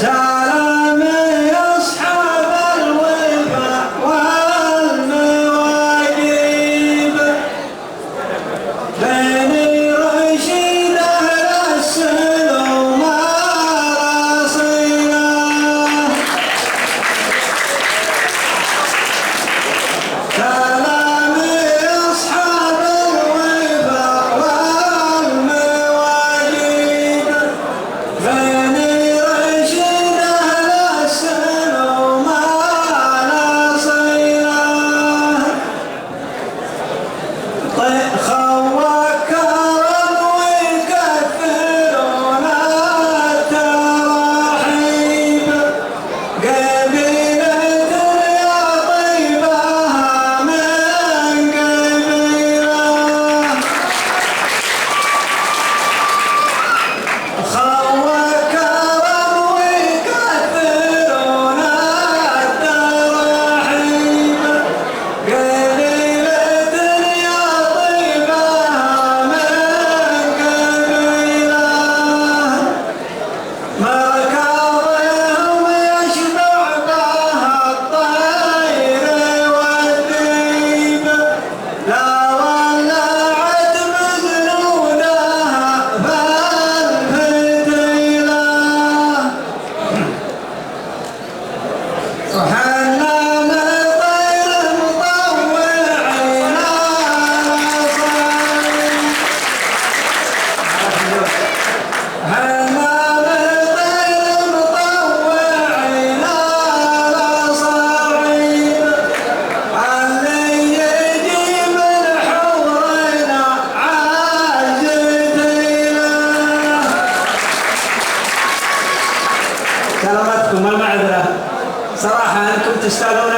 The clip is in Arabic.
سلام يا أصحاب الوفاء والمواجيب بني رشيد أهل السلوم رصينا سلام يا أصحاب الوفاء والمواجيب بني رشيد أهل السلوم رصينا خوى كرم ويكثرون التراحيب قبيلة يا طيبها من قبيلة خوى كرم ويكثرون التراحيب قبيلة يا طيبها من قبيلة مركبهم يشبع بها الطير والديب لا ولعت مزنونها بالفتيلة وحنا من طير مطوعين سلامتكم المعذرة صراحة أنتم تستاهلون